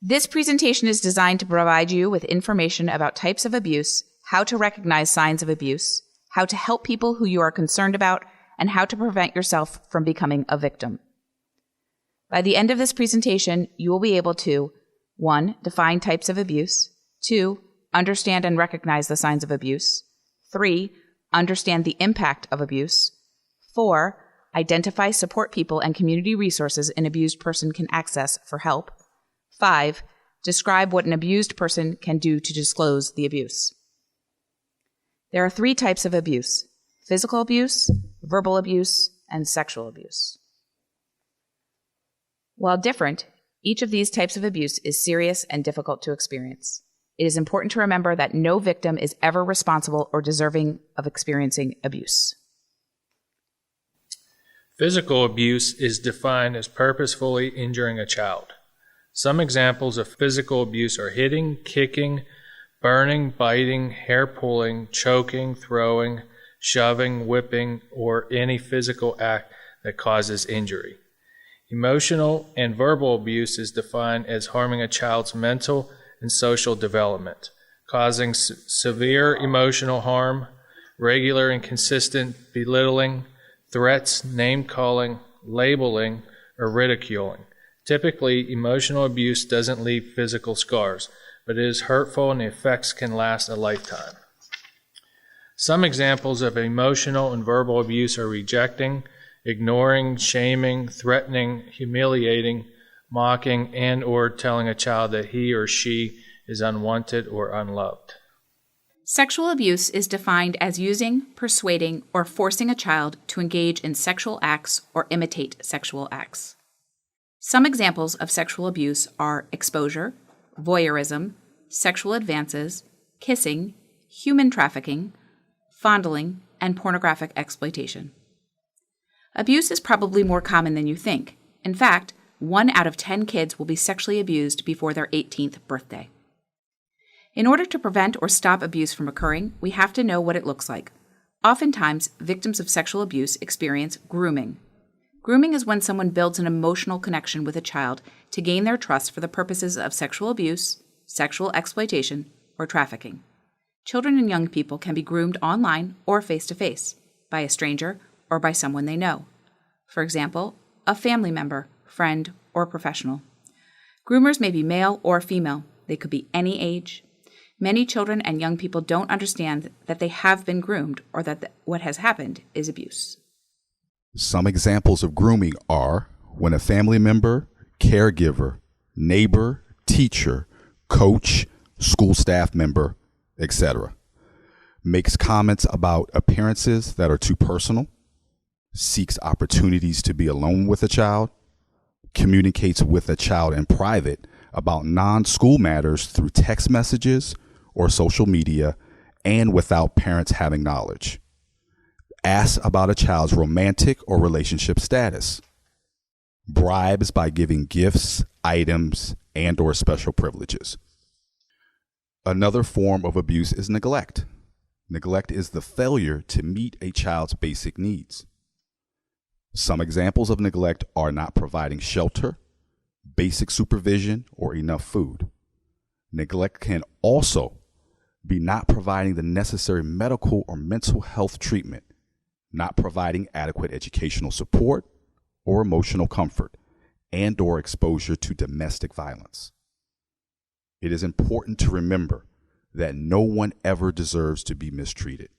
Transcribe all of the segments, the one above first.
This presentation is designed to provide you with information about types of abuse, how to recognize signs of abuse, how to help people who you are concerned about, and how to prevent yourself from becoming a victim. By the end of this presentation, you will be able to 1. Define types of abuse. 2. Understand and recognize the signs of abuse. 3. Understand the impact of abuse. 4. Identify support people and community resources an abused person can access for help. 5. Describe what an abused person can do to disclose the abuse. There are 3 types of abuse: physical abuse, verbal abuse, and sexual abuse. While different, each of these types of abuse is serious and difficult to experience. It is important to remember that no victim is ever responsible or deserving of experiencing abuse. Physical abuse is defined as purposefully injuring a child. Some examples of physical abuse are hitting, kicking, burning, biting, hair pulling, choking, throwing, shoving, whipping, or any physical act that causes injury. Emotional and verbal abuse is defined as harming a child's mental and social development, causing severe emotional harm, regular and consistent belittling, threats, name-calling, labeling, or ridiculing. Typically, emotional abuse doesn't leave physical scars, but it is hurtful and the effects can last a lifetime. Some examples of emotional and verbal abuse are rejecting, ignoring, shaming, threatening, humiliating, mocking, and or telling a child that he or she is unwanted or unloved. Sexual abuse is defined as using, persuading, or forcing a child to engage in sexual acts or imitate sexual acts. Some examples of sexual abuse are exposure, voyeurism, sexual advances, kissing, human trafficking, fondling, and pornographic exploitation. Abuse is probably more common than you think. In fact, 1 out of 10 kids will be sexually abused before their 18th birthday. In order to prevent or stop abuse from occurring, we have to know what it looks like. Oftentimes, victims of sexual abuse experience grooming. Grooming is when someone builds an emotional connection with a child to gain their trust for the purposes of sexual abuse, sexual exploitation, or trafficking. Children and young people can be groomed online or face-to-face, by a stranger or by someone they know. For example, a family member, friend, or professional. Groomers may be male or female. They could be any age. Many children and young people don't understand that they have been groomed or that what has happened is abuse. Some examples of grooming are when a family member, caregiver, neighbor, teacher, coach, school staff member, etc. makes comments about appearances that are too personal, seeks opportunities to be alone with a child, communicates with a child in private about non-school matters through text messages or social media and without parents having knowledge, asks about a child's romantic or relationship status, bribes by giving gifts, items, and or special privileges. Another form of abuse is neglect. Neglect is the failure to meet a child's basic needs. Some examples of neglect are not providing shelter, basic supervision, or enough food. Neglect can also be not providing the necessary medical or mental health treatment, not providing adequate educational support or emotional comfort, and or exposure to domestic violence. It is important to remember that no one ever deserves to be mistreated.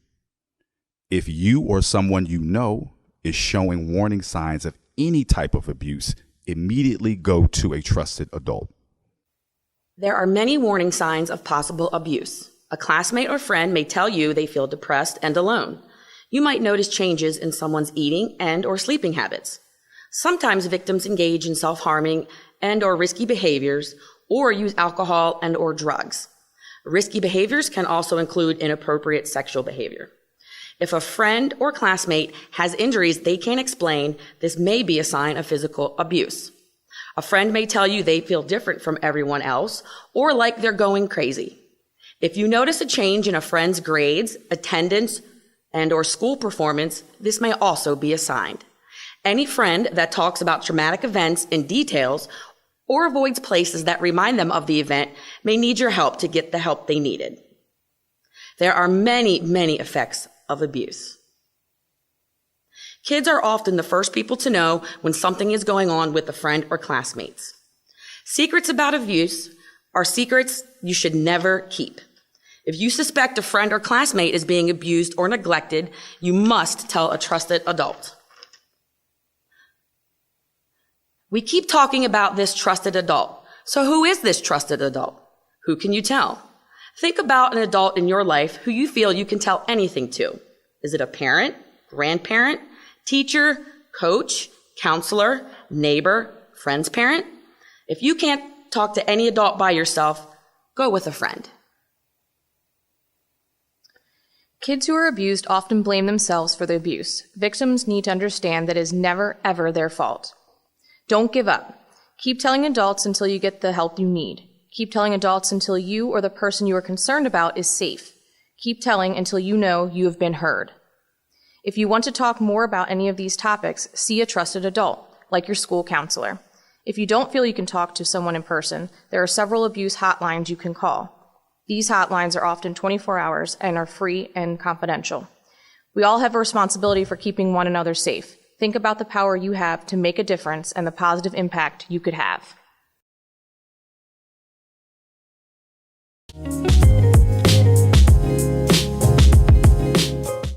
If you or someone you know is showing warning signs of any type of abuse, immediately go to a trusted adult. There are many warning signs of possible abuse. A classmate or friend may tell you they feel depressed and alone. You might notice changes in someone's eating and or sleeping habits. Sometimes victims engage in self-harming and or risky behaviors or use alcohol and or drugs. Risky behaviors can also include inappropriate sexual behavior. If a friend or classmate has injuries they can't explain, this may be a sign of physical abuse. A friend may tell you they feel different from everyone else or like they're going crazy. If you notice a change in a friend's grades, attendance, and or school performance, this may also be a sign. Any friend that talks about traumatic events in details or avoids places that remind them of the event may need your help to get the help they needed. There are many, many effects of abuse. Kids are often the first people to know when something is going on with a friend or classmates. Secrets about abuse are secrets you should never keep. If you suspect a friend or classmate is being abused or neglected, you must tell a trusted adult. We keep talking about this trusted adult. So who is this trusted adult? Who can you tell? Think about an adult in your life who you feel you can tell anything to. Is it a parent, grandparent, teacher, coach, counselor, neighbor, friend's parent? If you can't talk to any adult by yourself, go with a friend. Kids who are abused often blame themselves for the abuse. Victims need to understand that it is never, ever their fault. Don't give up. Keep telling adults until you get the help you need. Keep telling adults until you or the person you are concerned about is safe. Keep telling until you know you have been heard. If you want to talk more about any of these topics, see a trusted adult, like your school counselor. If you don't feel you can talk to someone in person, there are several abuse hotlines you can call. These hotlines are often 24 hours and are free and confidential. We all have a responsibility for keeping one another safe. Think about the power you have to make a difference and the positive impact you could have.